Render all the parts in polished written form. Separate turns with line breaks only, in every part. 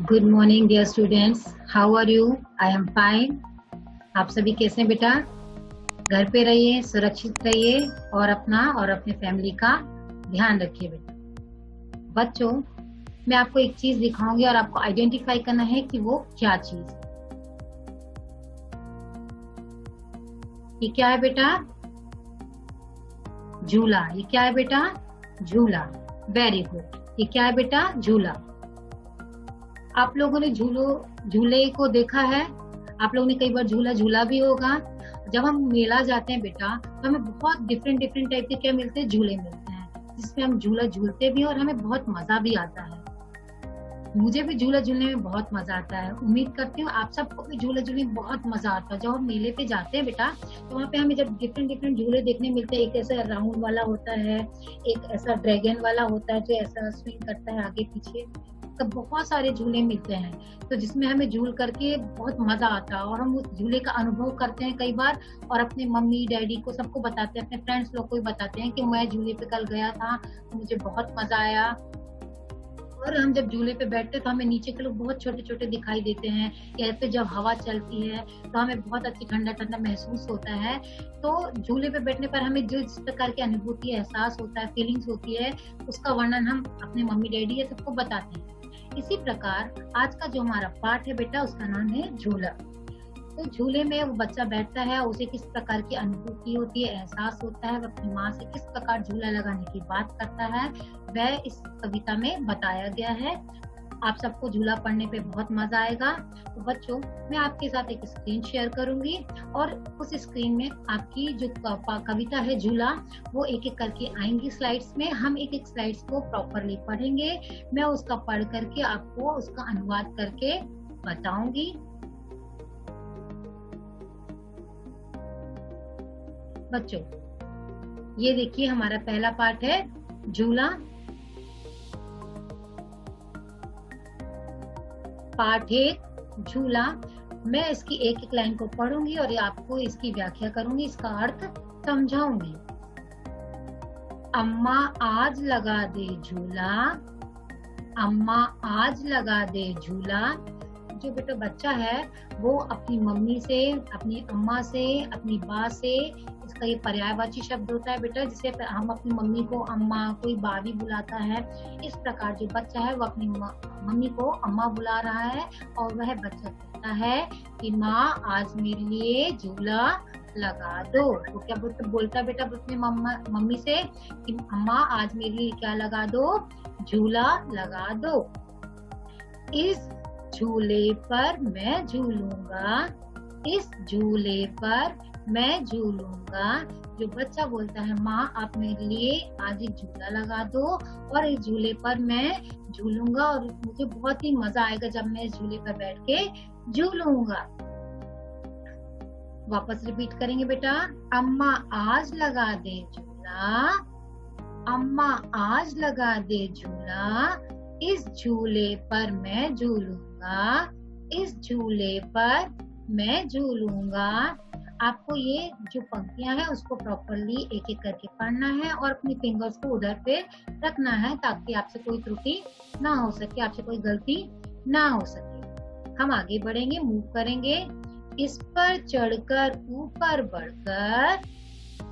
Good morning dear students, how are you? I am fine. आप सभी कैसे हैं बेटा? घर पे रहिए, सुरक्षित रहिए और अपना और अपने फैमिली का ध्यान रखिए बेटा। बच्चों, मैं आपको एक चीज दिखाऊंगी और आपको आइडेंटिफाई करना है कि वो क्या चीज है। ये क्या है बेटा? झूला। ये क्या है बेटा? झूला। Very good. ये क्या है बेटा? झूला। आप लोगों ने झूले को देखा है? आप लोगों ने कई बार झूला झूला भी होगा। जब हम मेला जाते हैं बेटा, तो हमें बहुत डिफरेंट टाइप के क्या मिलते हैं? झूले मिलते हैं, जिसमें हम झूला झूलते भी और हमें बहुत मजा भी आता है। मुझे भी झूला झूलने में बहुत मजा आता है। उम्मीद करती हूँ आप सबको भी झूला झूलने में बहुत मजा आता है। जब हम मेले पे जाते हैं बेटा, तो वहाँ पे हमें जब डिफरेंट झूले देखने मिलते हैं। एक ऐसा राउंड वाला होता है, एक ऐसा ड्रैगन वाला होता है जो ऐसा स्विंग करता है आगे पीछे। तो बहुत सारे झूले मिलते हैं, तो जिसमें हमें झूल करके बहुत मजा आता है और हम उस झूले का अनुभव करते हैं कई बार, और अपने मम्मी डैडी को सबको बताते हैं, अपने फ्रेंड्स लोग को भी बताते हैं कि मैं झूले पे कल गया था, मुझे बहुत मजा आया। और हम जब झूले पे बैठते हैं तो हमें नीचे के लोग बहुत छोटे छोटे दिखाई देते हैं। या फिर जब हवा चलती है तो हमें बहुत अच्छी ठंडा ठंडा महसूस होता है। तो झूले पे बैठने पर हमें जिस प्रकार की अनुभूति, एहसास होता है, फीलिंग्स होती है, उसका वर्णन हम अपने मम्मी डैडी या सबको बताते हैं। इसी प्रकार आज का जो हमारा पाठ है बेटा, उसका नाम है झूला। तो झूले में वो बच्चा बैठता है, उसे किस प्रकार की अनुभूति होती है, एहसास होता है, वो अपनी माँ से किस प्रकार झूला लगाने की बात करता है, वह इस कविता में बताया गया है। आप सबको झूला पढ़ने पे बहुत मजा आएगा। तो बच्चों, मैं आपके साथ एक स्क्रीन शेयर करूंगी और उस स्क्रीन में आपकी जो कविता है झूला, वो एक एक करके आएंगी स्लाइड्स में। हम एक एक स्लाइड्स को प्रॉपरली पढ़ेंगे। मैं उसका पढ़ करके आपको उसका अनुवाद करके बताऊंगी। बच्चों, ये देखिए हमारा पहला पार्ट है झूला। पार्ट 1 झूला। मैं इसकी एक एक लाइन को पढ़ूंगी और आपको इसकी व्याख्या करूंगी, इसका अर्थ समझाऊंगी। अम्मा आज लगा दे झूला, अम्मा आज लगा दे झूला। जो बेटा बच्चा है वो अपनी मम्मी से, अपनी अम्मा से, अपनी बा से, इसका ये पर्यायवाची शब्द होता है बेटा, जिसे हम अपनी मम्मी को अम्मा, कोई बा भी बुलाता है। इस प्रकार जो बच्चा है वो अपनी मम्मी को अम्मा बुला रहा है और वह बच्चा कहता है कि माँ आज मेरे लिए झूला लगा दो। तो क्या बोलता बेटा अपनी मम्मी से कि अम्मा आज मेरे लिए क्या लगा दो? झूला लगा दो। इस झूले पर मैं झूलूंगा, इस झूले पर मैं झूलूंगा। जो बच्चा बोलता है माँ आप मेरे लिए आज एक झूला लगा दो और इस झूले पर मैं झूलूंगा और मुझे बहुत ही मजा आएगा जब मैं इस झूले पर बैठ के झूलूंगा। वापस रिपीट करेंगे बेटा। अम्मा आज लगा दे झूला, अम्मा आज लगा दे झूला, इस झूले पर मैं झूलूंगा, इस झूले पर मैं झूलूंगा। आपको ये जो पंक्तियां हैं उसको प्रॉपरली एक एक करके पढ़ना है और अपनी फिंगर्स को उधर पे रखना है, ताकि आपसे कोई त्रुटि ना हो सके, आपसे कोई गलती ना हो सके। हम आगे बढ़ेंगे, मूव करेंगे। इस पर चढ़कर ऊपर बढ़कर,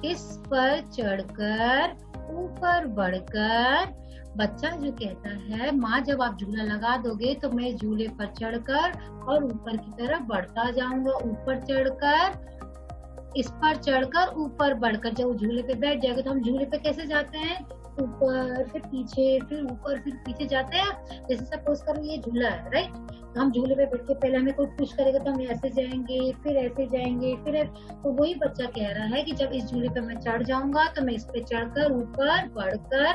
इस पर चढ़कर ऊपर बढ़कर। बच्चा जो कहता है माँ जब आप झूला लगा दोगे तो मैं झूले पर चढ़कर और ऊपर की तरफ बढ़ता जाऊंगा। ऊपर चढ़कर, इस पर चढ़कर ऊपर बढ़कर। जब झूले पे बैठ जाएगा तो हम झूले पे कैसे जाते हैं? ऊपर फिर पीछे, फिर ऊपर फिर पीछे जाते हैं। जैसे सपोज करो ये झूला है, राइट? तो हम झूले पे बैठ के पहले हमें कोई पुश करेगा तो हम ऐसे जाएंगे, फिर ऐसे जाएंगे, फिर तो वही बच्चा कह रहा है कि जब इस झूले पे मैं चढ़ जाऊंगा तो मैं इस पे चढ़कर ऊपर बढ़कर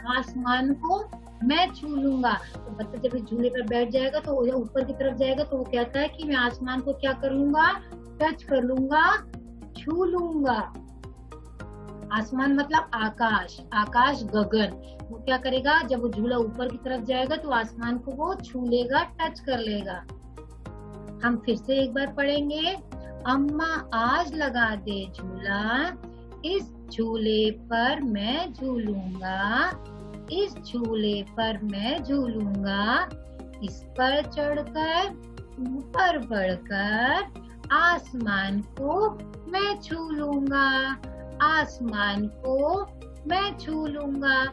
आसमान को मैं छू लूंगा। तो बच्चा जब इस झूले पर बैठ जाएगा तो ऊपर की तरफ जाएगा तो वो कहता है कि मैं आसमान को क्या कर लूंगा? टच कर लूंगा, छू लूंगा। आसमान मतलब आकाश, आकाश गगन। वो क्या करेगा? जब वो झूला ऊपर की तरफ जाएगा तो आसमान को वो छू लेगा, टच कर लेगा। हम फिर से एक बार पढ़ेंगे। अम्मा आज लगा दे झूला, इस झूले पर मैं झूलूंगा, इस झूले पर मैं झूलूंगा। इस पर चढ़कर ऊपर बढ़कर आसमान को मैं छू लूंगा, आसमान को मैं छू लूंगा।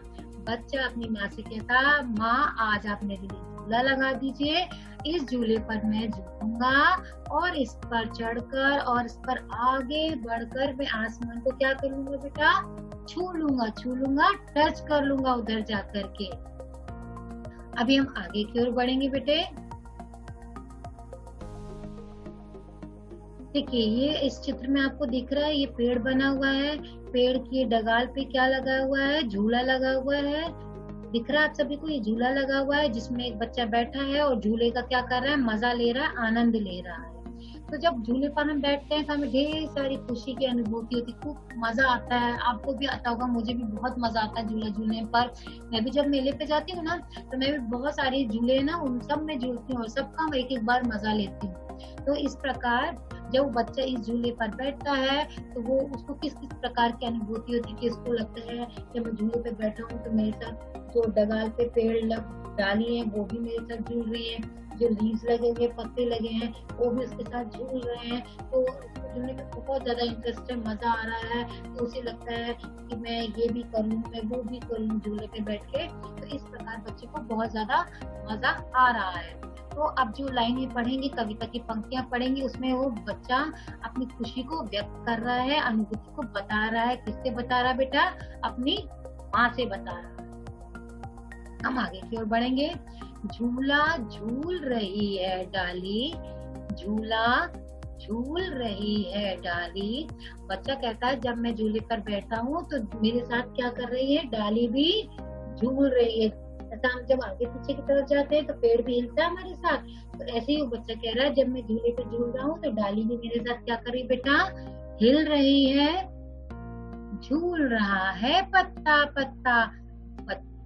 बच्चा अपनी माँ से कहता, माँ आज आप मेरे लिए झूला लगा दीजिए, इस झूले पर मैं झूलूंगा और इस पर चढ़कर और इस पर आगे बढ़कर मैं आसमान को क्या कर लूंगा बेटा, छू लूंगा, टच कर लूंगा उधर जाकर के। अभी हम आगे की ओर बढ़ेंगे बेटे। देखिए ये इस चित्र में आपको दिख रहा है, ये पेड़ बना हुआ है, पेड़ की डगाल पे क्या लगा हुआ है, झूला लगा हुआ है। दिख रहा है आप सभी को, ये झूला लगा हुआ है जिसमें एक बच्चा बैठा है और झूले का क्या कर रहा है, मजा ले रहा है, आनंद ले रहा है। तो जब झूले पर हम बैठते हैं तो हमें ढेर सारी खुशी की अनुभूति होती है, खूब मजा आता है। आपको भी आता होगा, मुझे भी बहुत मजा आता है झूला झूलने पर। मैं भी जब मेले पे जाती हूँ ना, तो मैं भी बहुत सारे झूले ना उन सब में झूलती हूँ और सबका मैं एक एक बार मजा लेती हूँ। तो इस प्रकार जब वो बच्चा इस झूले पर बैठता है तो वो उसको किस किस प्रकार की अनुभूति होती है कि उसको लगता है जब मैं झूले पे बैठा हूँ तो मेरे साथ जो डगाल पे पेड़ डाली है वो भी मेरे साथ झूल रही है, जो लीव्स लगे हुए पत्ते लगे हैं वो भी उसके साथ झूल रहे हैं। तो उसको झूलने में बहुत ज्यादा इंटरेस्ट है, मजा आ रहा है। तो उसे लगता है कि मैं ये भी कर लूँ, मैं वो भी कर लूँ झूले पे बैठ के। तो इस प्रकार बच्चे को बहुत ज्यादा मजा आ रहा है। तो अब जो लाइनें पढ़ेंगे, कविता की पंक्तियां पढ़ेंगे, उसमें वो बच्चा अपनी खुशी को व्यक्त कर रहा है, अनुभूति को बता रहा है। किससे बता रहा है बेटा, अपनी माँ से बता रहा है। हम आगे की ओर बढ़ेंगे। झूला झूल रही है डाली, झूला झूल रही है डाली। बच्चा कहता है जब मैं झूले पर बैठा हूँ तो मेरे साथ क्या कर रही है, डाली भी झूल रही है। ऐसा हम जब आगे पीछे की तरफ जाते हैं तो पेड़ भी हिलता है हमारे साथ। तो ऐसे ही वो बच्चा कह रहा है जब मैं झूले पे झूल रहा हूँ तो डाली भी मेरे साथ क्या कर रही बेटा, हिल रही है, झूल रहा है पत्ता पत्ता।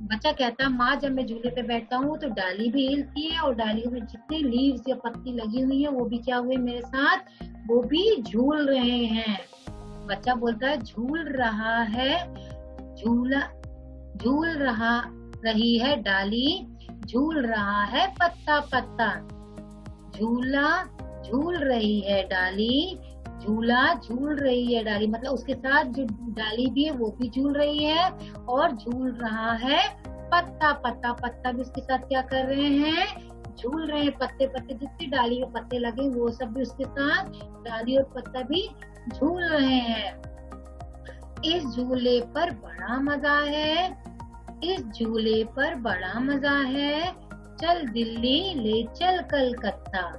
बच्चा कहता है माँ जब मैं झूले पे बैठता हूँ तो डाली भी हिलती है और डालियों में जितनी लीव्स या पत्ती लगी हुई है वो भी क्या हुए मेरे साथ, वो भी झूल रहे हैं। बच्चा बोलता है झूल रहा है, झूल रहा रही है डाली, झूल रहा है पत्ता पत्ता। झूला झूल रही है डाली, झूला झूल रही है डाली, मतलब उसके साथ जो डाली भी है वो भी झूल रही है और झूल रहा है पत्ता पत्ता। पत्ता भी उसके साथ क्या कर रहे हैं, झूल रहे हैं। पत्ते पत्ते जितनी डाली में पत्ते लगे वो सब भी उसके साथ डाली और पत्ता भी झूल रहे हैं। इस झूले पर बड़ा मजा है, इस झूले पर बड़ा मजा है। चल दिल्ली ले चल कलकत्ता,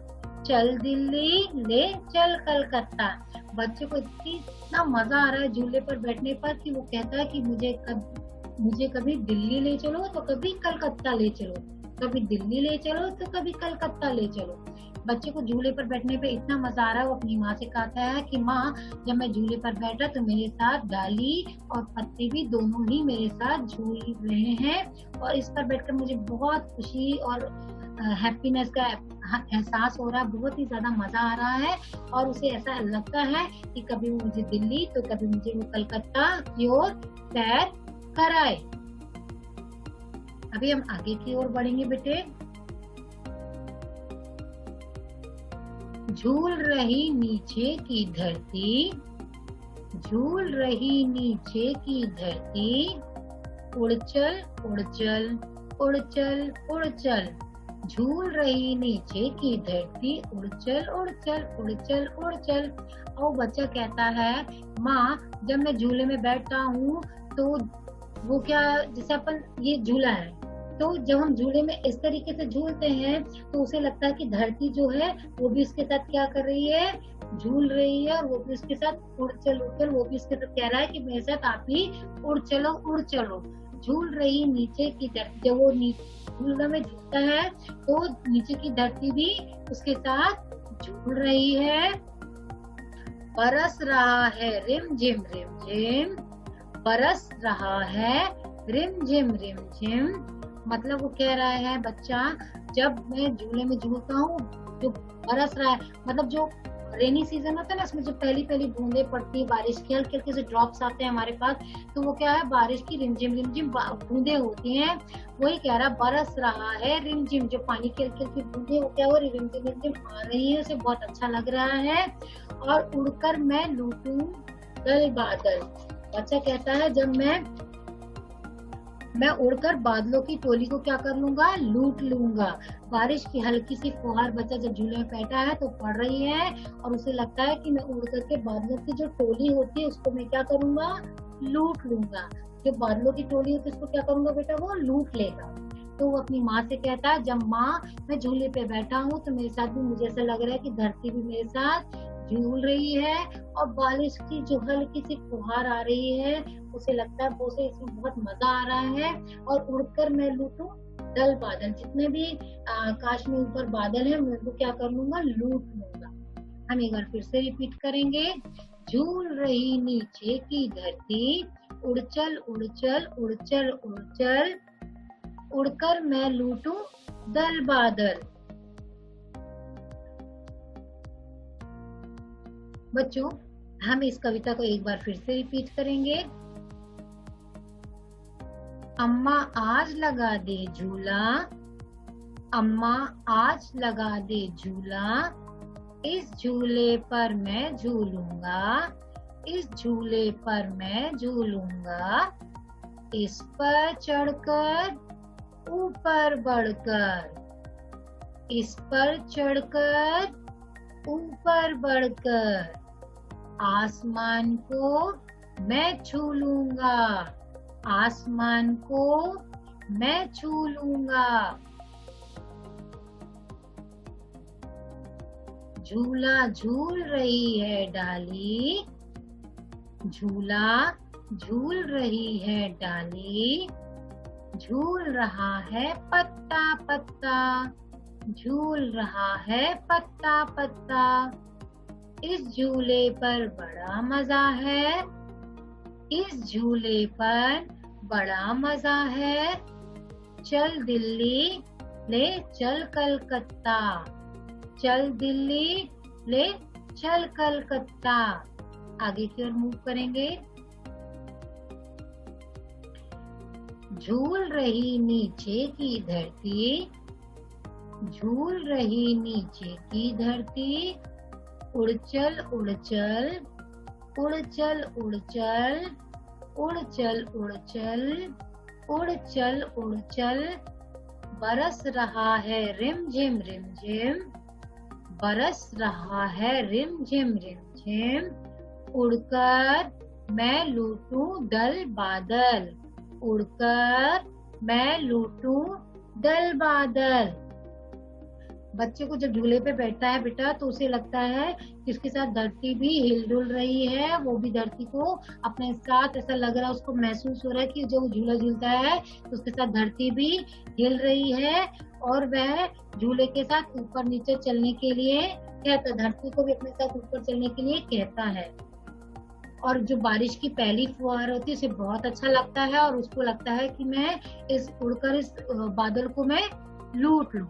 चल दिल्ली ले चल कलकत्ता। बच्चे को इतना मजा आ रहा है झूले पर बैठने पर कि वो कहता है कि मुझे कभी दिल्ली ले चलो तो कभी कलकत्ता ले चलो, कभी दिल्ली ले चलो तो कभी कलकत्ता ले चलो। बच्चे को झूले पर बैठने पे इतना मजा आ रहा है, वो अपनी माँ से कहता है कि माँ जब मैं झूले पर बैठा तो मेरे साथ डाली और पत्ते भी दोनों ही मेरे साथ झूल रहे हैं और इस पर बैठकर मुझे बहुत खुशी और हैप्पीनेस का एहसास हो रहा है, बहुत ही ज्यादा मजा आ रहा है। और उसे ऐसा लगता है कि कभी मुझे दिल्ली तो कभी मुझे वो कलकत्ता की ओर सैर कराए। अभी हम आगे की ओर बढ़ेंगे बेटे। झूल रही नीचे की धरती, झूल रही नीचे की धरती, उड़ चल उड़ चल उड़ चल उड़ चल। झूल रही नीचे की धरती, उड़ चल उड़ चल उड़ चल उड़ चल। और बच्चा कहता है माँ जब मैं झूले में बैठता हूँ तो वो क्या, जैसे अपन ये झूला है तो जब हम झूले में इस तरीके से झूलते हैं तो उसे लगता है कि धरती जो है वो भी उसके साथ क्या कर रही है, झूल रही है और वो भी उसके साथ उड़ चल वो भी उसके साथ कह रहा है कि मेरे साथ आप भी उड़ चलो उड़ चलो। झूल रही नीचे की धरती, जब वो झूला में झूलता है तो नीचे की धरती भी उसके साथ झूल रही है। बरस रहा है रिम झिम, बरस रहा है रिम झिम। मतलब वो कह रहा है बच्चा जब मैं झूले में झूलता हूँ जो बरस रहा है, मतलब जो रेनी सीजन होता है ना, उसमें जो पहली पहली बूंदे पड़ती है बारिश की, हल्के हल्के से ड्रॉप्स आते हैं हमारे पास, तो वो क्या है, बारिश की रिमझिम बूंदे होती हैं। वही कह रहा, बरस रहा है रिमझिम, जो पानी की हल्की हल्की बूंदे वो क्या हो रही, रिमझिम रिमझिम आ रही है, उसे बहुत अच्छा लग रहा है। और उड़कर मैं लूटूं दल बादल। बच्चा कहता है जब मैं उड़कर बादलों की टोली को क्या कर लूंगा, लूट लूंगा। बारिश की हल्की सी फुहार बच्चा जब झूले में बैठा है तो पड़ रही है, और उसे लगता है कि मैं उड़ करके बादलों की जो टोली होती है उसको मैं क्या करूंगा, लूट लूंगा। जो बादलों की टोली होती है उसको क्या करूंगा बेटा, वो लूट लेगा। तो वो अपनी माँ से कहता है, जब माँ मैं झूले पे बैठा हूँ तो मेरे साथ भी मुझे ऐसा लग रहा है कि धरती भी मेरे साथ झूल रही है, और बारिश की जो हल्की सी फुहार आ रही है उसे लगता है वो से इसमें बहुत मजा आ रहा है। और उड़कर मैं लूटूं दल बादल, जितने भी आकाश में ऊपर बादल है मैं उनको क्या कर लूंगा, लूट लूंगा। हम एक बार फिर से रिपीट करेंगे। झूल रही नीचे की धरती, उड़चल उड़चल उड़चल उड़चल, उड़कर मैं लूटूं दल बादल। बच्चों, हम इस कविता को एक बार फिर से रिपीट करेंगे। अम्मा आज लगा दे झूला, अम्मा आज लगा दे झूला, इस झूले पर मैं झूलूंगा, इस झूले पर मैं झूलूंगा, इस पर चढ़कर ऊपर बढ़कर, इस पर चढ़कर ऊपर बढ़कर, आसमान को मैं छू लूंगा, आसमान को मैं छू लूंगा। झूला झूल रही है डाली, झूला झूल रही है डाली, झूल रहा है पत्ता पत्ता, झूल रहा है पत्ता पत्ता, इस झूले पर बड़ा मजा है, इस झूले पर बड़ा मजा है, चल दिल्ली ले चल कलकत्ता, चल दिल्ली ले चल कलकत्ता। आगे की ओर मूव करेंगे। झूल रही नीचे की धरती, झूल रही नीचे की धरती, उड़चल उड़चल उड़चल उड़चल उड़चल उड़चल उड़चल उड़चल, बरस रहा है रिमझिम रिमझिम, बरस रहा है रिमझिम रिमझिम, उड़कर मैं लूटूं दल बादल, उड़कर मैं लूटूं दल बादल। बच्चे को जब झूले पे बैठता है बेटा तो उसे लगता है कि उसके साथ धरती भी हिलडुल रही है, वो भी धरती को अपने साथ, ऐसा लग रहा है उसको महसूस हो रहा है कि जब वो झूला झूलता है तो उसके साथ धरती भी हिल रही है, और वह झूले के साथ ऊपर नीचे चलने के लिए कहता, धरती को भी अपने साथ ऊपर चलने के लिए कहता है। और जो बारिश की पहली फुहार होती है उसे बहुत अच्छा लगता है, और उसको लगता है कि मैं उड़कर इस बादल को मैं लूट लूं।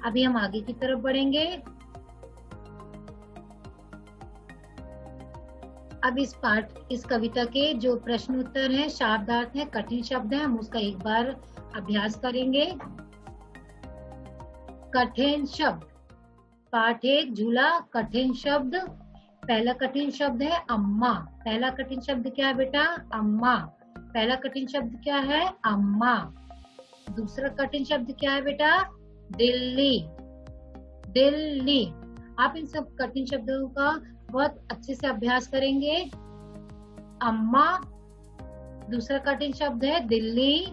अभी हम आगे की तरफ बढ़ेंगे। अब इस कविता के जो प्रश्न उत्तर हैं, शब्दार्थ हैं, कठिन शब्द हैं, हम उसका एक बार अभ्यास करेंगे। कठिन शब्द। पाठ 1 झूला। कठिन शब्द। पहला कठिन शब्द है अम्मा। पहला कठिन शब्द क्या है बेटा? अम्मा। पहला कठिन शब्द क्या है? अम्मा। दूसरा कठिन शब्द क्या है बेटा? दिल्ली। दिल्ली। आप इन सब कठिन शब्दों का बहुत अच्छे से अभ्यास करेंगे। अम्मा। दूसरा कठिन शब्द है दिल्ली।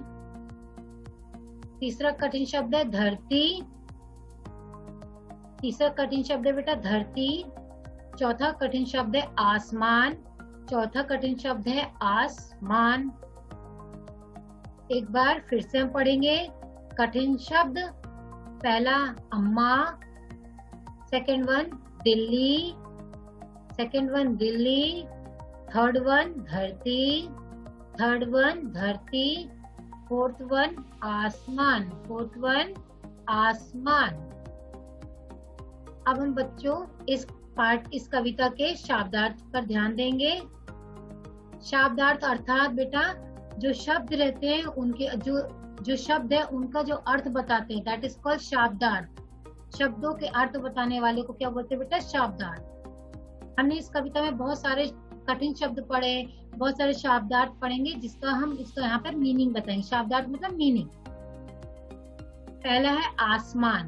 तीसरा कठिन शब्द है धरती। तीसरा कठिन शब्द है बेटा धरती। चौथा कठिन शब्द है आसमान। चौथा कठिन शब्द है आसमान। एक बार फिर से हम पढ़ेंगे कठिन शब्द। पहला अम्मा, second one Delhi, second one Delhi, third one धरती, थर्ड वन धरती, फोर्थ वन आसमान, फोर्थ वन आसमान। अब हम बच्चों इस पाठ इस कविता के शब्दार्थ पर ध्यान देंगे। शब्दार्थ अर्थात बेटा जो शब्द रहते हैं उनके जो शब्द है उनका जो अर्थ बताते हैं, दैट इज कॉल्ड शब्दार्थ। शब्दों के अर्थ बताने वाले को क्या बोलते हैं बेटा? शब्दार्थ। हमने इस कविता में बहुत सारे कठिन शब्द पढ़े, बहुत सारे शब्दार्थ पढ़ेंगे जिसका हम इसका यहाँ पर मीनिंग बताएंगे। शब्दार्थ मतलब मीनिंग। पहला है आसमान।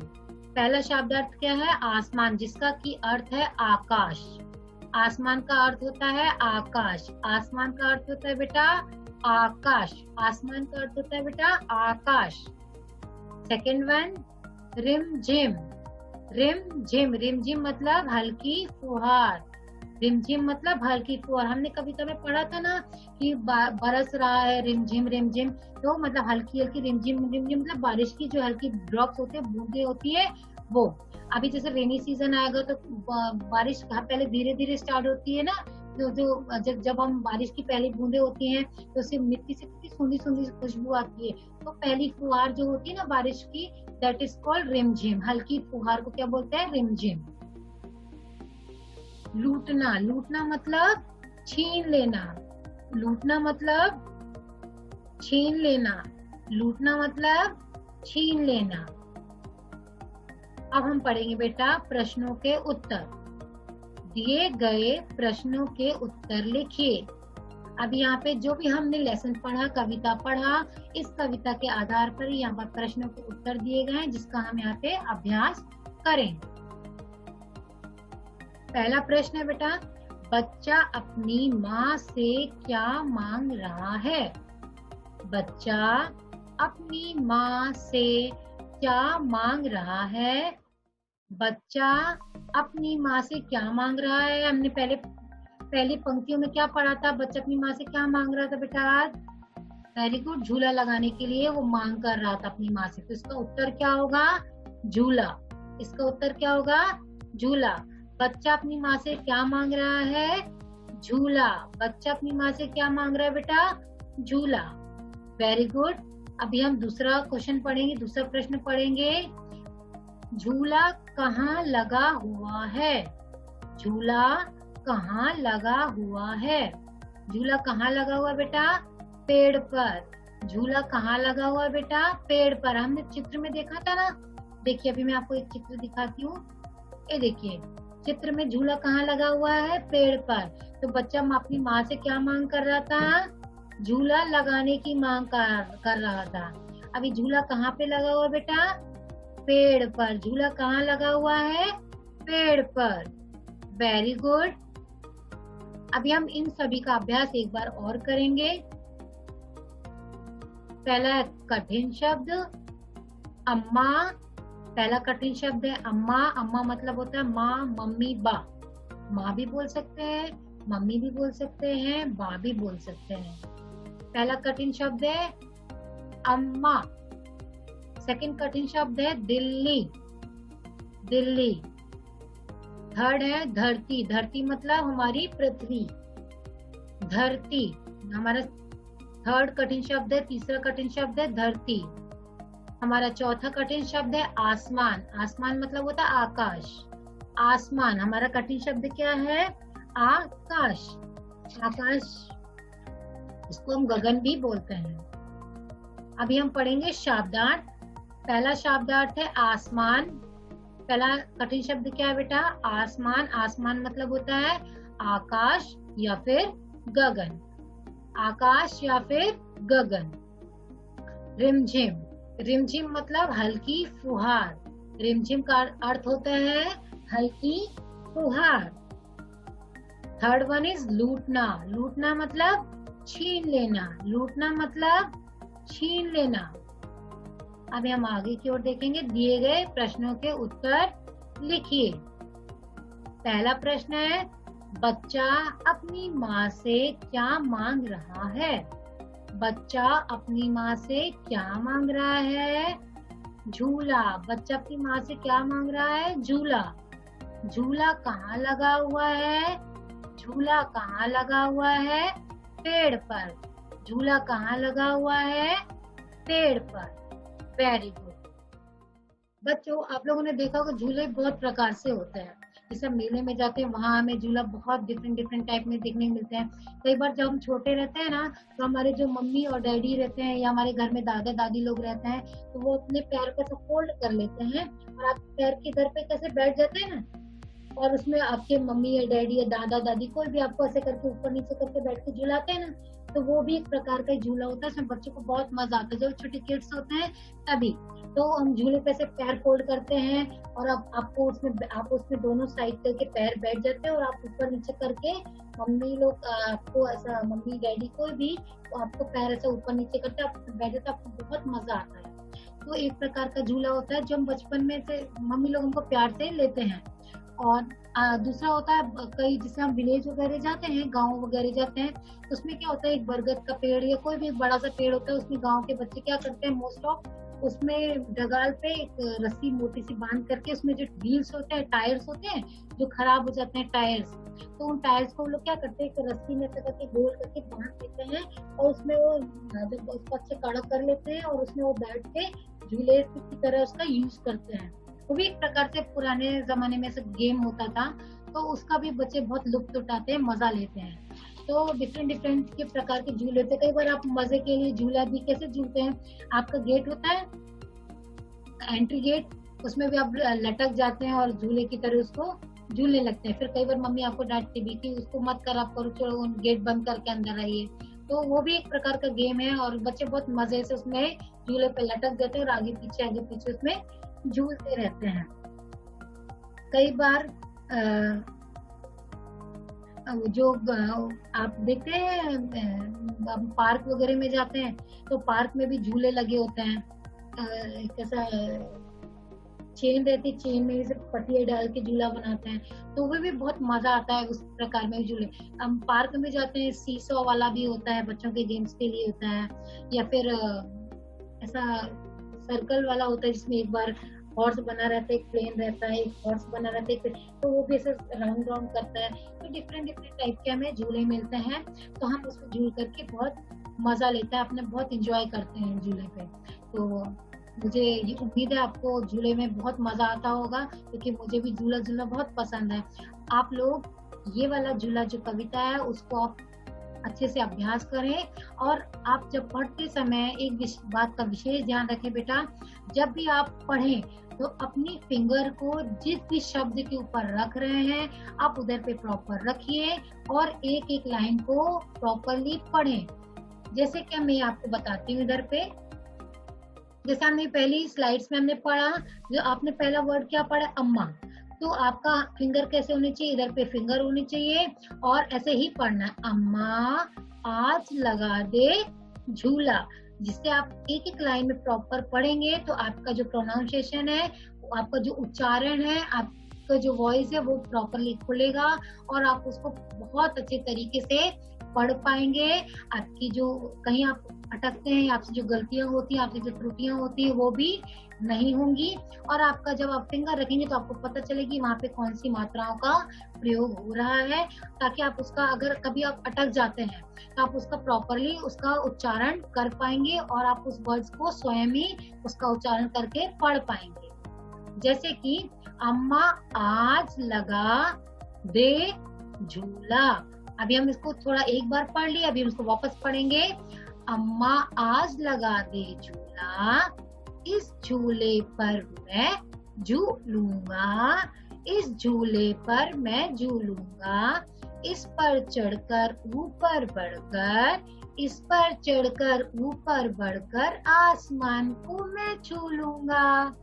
पहला शब्दार्थ क्या है? आसमान, जिसका की अर्थ है आकाश। आसमान का अर्थ होता है आकाश। आसमान का अर्थ होता है बेटा आकाश। आसमान का अर्थ होता है बेटा आकाश। सेकेंड वन, रिमझिम। रिमझिम, रिमझिम मतलब हल्की फुहार। रिमझिम मतलब हल्की फुहार। हमने कविता में पढ़ा था ना कि बरस रहा है रिमझिम रिमझिम, तो मतलब हल्की हल्की रिमझिम रिमझिम मतलब बारिश की जो हल्की ड्रॉप्स होते हैं, बूंदे होती है वो। अभी जैसे रेनी सीजन आएगा तो बारिश पहले धीरे धीरे स्टार्ट होती है ना, तो जब हम बारिश की पहली बूंदे होती हैं तो उससे मिट्टी से कितनी सुंदर सुंदर खुशबू आती है। तो पहली फुहार जो होती है ना बारिश की, दैट इज कॉल्ड रिमझिम। हल्की फुहार को क्या बोलते हैं? रिमझिम। लूटना। लूटना मतलब छीन लेना। लूटना मतलब छीन लेना। लूटना मतलब छीन लेना। अब हम पढ़ेंगे बेटा प्रश्नों के उत्तर। दिए गए प्रश्नों के उत्तर लिखिए। अब यहाँ पे जो भी हमने लेसन पढ़ा, कविता पढ़ा, इस कविता के आधार पर यहाँ पर प्रश्नों के उत्तर दिए गए हैं जिसका हम यहाँ पे अभ्यास करें। पहला प्रश्न है बेटा, बच्चा अपनी माँ से क्या मांग रहा है? बच्चा अपनी माँ से क्या मांग रहा है? बच्चा अपनी माँ से क्या मांग रहा है? हमने पहली पंक्तियों में क्या पढ़ा था? बच्चा अपनी माँ से क्या मांग रहा था बेटा? आज वेरी गुड, झूला लगाने के लिए वो मांग कर रहा था अपनी माँ से। तो इसका उत्तर क्या होगा? झूला। इसका उत्तर क्या होगा? झूला। बच्चा अपनी माँ से क्या मांग रहा है? झूला। बच्चा अपनी माँ से क्या मांग रहा है बेटा? झूला। Very good. अभी हम दूसरा क्वेश्चन पढ़ेंगे, दूसरा प्रश्न पढ़ेंगे। झूला कहाँ लगा हुआ है? झूला कहाँ लगा हुआ है? झूला कहाँ लगा हुआ बेटा? पेड़ पर। झूला कहाँ लगा हुआ बेटा? पेड़ पर। हमने चित्र में देखा था ना। देखिए अभी मैं आपको एक चित्र दिखाती हूँ। ये देखिए चित्र में झूला कहाँ लगा हुआ है? पेड़ पर। तो बच्चा अपनी माँ से क्या मांग कर रहा था? झूला लगाने की मांग कर रहा था। अभी झूला कहाँ पे लगा हुआ बेटा? पेड़ पर। झूला कहाँ लगा हुआ है? पेड़ पर। Very good. अभी हम इन सभी का अभ्यास एक बार और करेंगे। पहला है कठिन शब्द अम्मा। पहला कठिन शब्द है अम्मा। अम्मा मतलब होता है माँ, मम्मी, बा। माँ भी बोल सकते हैं, मम्मी भी बोल सकते हैं, बा भी बोल सकते हैं। पहला कठिन शब्द है अम्मा। सेकंड कठिन शब्द है दिल्ली। दिल्ली। थर्ड है धरती। धरती मतलब हमारी पृथ्वी। धरती हमारा थर्ड कठिन शब्द है। तीसरा कठिन शब्द है धरती। हमारा चौथा कठिन शब्द है आसमान। आसमान मतलब होता है आकाश। आसमान। हमारा कठिन शब्द क्या है? आकाश। आकाश, इसको हम गगन भी बोलते हैं। अभी हम पढ़ेंगे शब्दार्थ। पहला शब्दार्थ है आसमान। पहला कठिन शब्द क्या है बेटा? आसमान। आसमान मतलब होता है आकाश या फिर गगन। आकाश या फिर गगन। रिमझिम। रिमझिम मतलब हल्की फुहार। रिमझिम का अर्थ होता है हल्की फुहार। थर्ड वन इज लूटना। लूटना मतलब छीन लेना। लूटना मतलब छीन लेना। अभी हम आगे की ओर देखेंगे। दिए गए प्रश्नों के उत्तर लिखिए। पहला प्रश्न है बच्चा अपनी माँ से क्या मांग रहा है? बच्चा अपनी माँ से क्या मांग रहा है? झूला। बच्चा अपनी माँ से क्या मांग रहा है? झूला। झूला कहाँ लगा हुआ है? झूला कहाँ लगा हुआ है? पेड़ पर। झूला कहाँ लगा हुआ है? पेड़ पर। Very good. बच्चों आप लोगों ने देखा होगा झूले बहुत प्रकार से होते हैं। जैसे हम मेले में जाते हैं वहां हमें झूला बहुत डिफरेंट डिफरेंट टाइप में देखने को मिलते हैं। कई बार जब हम छोटे रहते हैं ना, तो हमारे जो मम्मी और डैडी रहते हैं या हमारे घर में दादा दादी लोग रहते हैं, तो वो अपने पैर को ऐसे फोल्ड कर लेते हैं और आप पैर के इधर पे कैसे बैठ जाते हैं ना, और उसमें आपके मम्मी या डैडी या दादा दादी कोई भी आपको ऐसे करके ऊपर नीचे करके बैठ के झुलाते हैं ना, तो वो भी एक प्रकार का झूला होता है। इसमें बच्चों को बहुत मजा आता है। जब छोटे किड्स होते हैं तभी तो हम झूले पे से पैर फोल्ड करते हैं और आप उसमें दोनों साइड करके पैर बैठ जाते हैं और आप ऊपर नीचे करके मम्मी लोग आपको ऐसा, मम्मी डैडी कोई भी आपको पैर ऐसा ऊपर नीचे करते आप बैठे तो आपको बहुत मजा आता है। तो एक प्रकार का झूला होता है जो हम बचपन में से मम्मी लोग हमको प्यार से लेते हैं। और दूसरा होता है कई, जैसे हम विलेज वगैरह जाते हैं, गांव वगैरह जाते हैं, तो उसमें क्या होता है एक बरगद का पेड़ या कोई भी बड़ा सा पेड़ होता है, उसमें गांव के बच्चे क्या करते हैं मोस्ट ऑफ, उसमें डगाल पे एक रस्सी मोटी सी बांध करके उसमें जो व्हील्स होते हैं, टायर्स होते हैं जो खराब हो जाते हैं टायर्स, तो उन टायर्स को वो लोग क्या करते हैं एक रस्सी में ऐसा करके गोल करके बांध देते हैं और उसमें वो जब उसको अच्छे कड़क कर लेते हैं और उसमें वो बैठ के झूले की तरह उसका यूज करते हैं। वो भी एक प्रकार से पुराने जमाने में से गेम होता था, तो उसका भी बच्चे बहुत लुत्फ उठाते हैं, मजा लेते हैं। तो डिफरेंट डिफरेंट के प्रकार के झूले होते हैं। कई बार आप मजे के लिए झूला भी कैसे झूलते हैं, आपका गेट होता है एंट्री गेट, उसमें भी आप लटक जाते हैं और झूले की तरह उसको झूलने लगते हैं। फिर कई बार मम्मी आपको डांटती भी कि उसको मत कर, आप करो, चलो गेट बंद करके अंदर आइए। तो वो भी एक प्रकार का गेम है और बच्चे बहुत मजे से उसमें झूले पे लटक जाते हैं और आगे पीछे उसमें झूलते रहते हैं। कई बार जो आप देखते हैं पार्क वगैरह में जाते हैं तो पार्क में भी झूले लगे होते हैं, कैसा चेन रहती, चेन में से पटिया डाल के झूला बनाते हैं, तो वो भी बहुत मजा आता है उस प्रकार में झूले। हम पार्क में जाते हैं, सीसॉ वाला भी होता है, बच्चों के गेम्स के लिए होता है, या फिर ऐसा सर्कल वाला होता है जिसमें एक बार हॉर्स बना रहता है, एक प्लेन रहता है, एक हॉर्स बना रहता है, तो वो भी ऐसे राउंड राउंड करता है। तो डिफरेंट डिफरेंट टाइप के हमें झूले मिलते हैं, तो हम उसको झूल करके बहुत मजा लेते हैं, अपने बहुत इंजॉय करते हैं झूले पे। तो मुझे ये उम्मीद है आपको झूले में बहुत मजा आता होगा, क्योंकि मुझे भी झूला झूलना बहुत पसंद है। आप लोग ये वाला झूला जो कविता है उसको आप अच्छे से अभ्यास करें, और आप जब पढ़ते समय एक बात का विशेष ध्यान रखें बेटा, जब भी आप पढ़ें तो अपनी फिंगर को जिस भी शब्द के ऊपर रख रहे हैं आप उधर पे प्रॉपर रखिए और एक एक लाइन को प्रॉपरली पढ़ें। जैसे कि मैं आपको बताती हूँ इधर पे, जैसे हमने पहली स्लाइड्स में हमने पढ़ा, जो आपने पहला वर्ड क्या पढ़ा, अम्मा, तो आपका फिंगर कैसे होनी चाहिए, इधर पे फिंगर होनी चाहिए और ऐसे ही पढ़ना है, अम्मा आज लगा दे झूला। जिससे आप एक एक लाइन में प्रॉपर पढ़ेंगे तो आपका जो प्रोनाउंसिएशन है, आपका जो उच्चारण है, आपका जो वॉइस है वो प्रॉपरली खुलेगा और आप उसको बहुत अच्छे तरीके से पढ़ पाएंगे। आपकी जो कहीं आप अटकते हैं, आपसे जो गलतियां होती हैं, आपसे जो त्रुटियां होती हैं वो भी नहीं होंगी, और आपका जब आप फिंगर रखेंगे तो आपको पता चलेगी वहां पे कौन सी मात्राओं का प्रयोग हो रहा है, ताकि आप उसका, अगर कभी आप अटक जाते हैं तो आप उसका प्रॉपरली उसका उच्चारण कर पाएंगे और आप उस वर्ड्स को स्वयं ही उसका उच्चारण करके पढ़ पाएंगे। जैसे कि अम्मा आज लगा दे झूला, अभी हम इसको थोड़ा एक बार पढ़ लिए, अभी हम इसको वापस पढ़ेंगे। अम्मा आज लगा दे झूला, इस झूले पर मैं झूलूंगा, इस झूले पर मैं झूलूंगा, इस पर चढ़कर ऊपर बढ़कर, इस पर चढ़कर ऊपर बढ़कर आसमान को मैं छू लूंगा।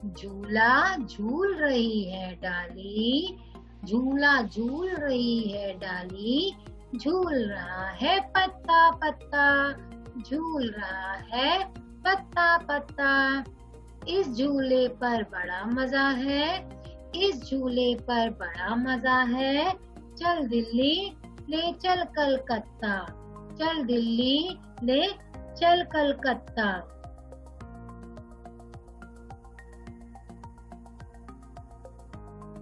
झूला झूल रही है डाली, झूला झूल रही है डाली, झूल रहा है पत्ता पत्ता, झूल रहा है पत्ता पत्ता, इस झूले पर बड़ा मजा है, इस झूले पर बड़ा मजा है, चल दिल्ली ले चल कलकत्ता, चल दिल्ली ले चल कलकत्ता।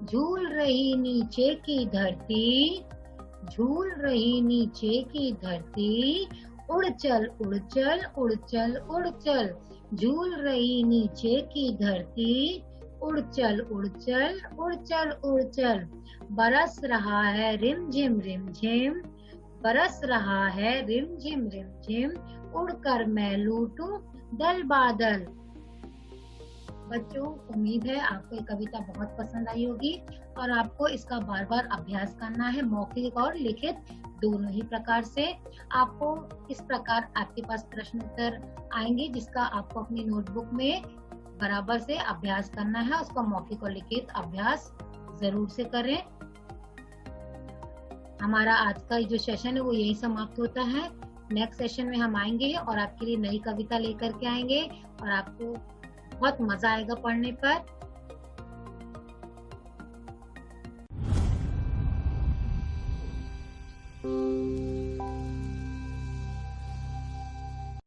झूल रही नीचे की धरती, झूल रही नीचे की धरती, उड़ चल उड़ चल उड़ चल उड़ चल, झूल रही नीचे की धरती, उड़ चल उड़ चल उड़ चल उड़ चल, बरस रहा है रिम झिम, बरस रहा है रिम झिम, उड़कर मैं लूटूं दल बादल। बच्चों, उम्मीद है आपको ये कविता बहुत पसंद आई होगी और आपको इसका बार बार अभ्यास करना है, मौखिक और लिखित दोनों ही प्रकार से। आपको इस प्रकार आपके पास प्रश्न उत्तर आएंगे जिसका आपको अपनी नोटबुक में बराबर से अभ्यास करना है। उसका मौखिक और लिखित अभ्यास जरूर से करें। हमारा आज का जो सेशन है वो यही समाप्त होता है। नेक्स्ट सेशन में हम आएंगे और आपके लिए नई कविता लेकर के आएंगे और आपको बहुत मजा आएगा पढ़ने पर।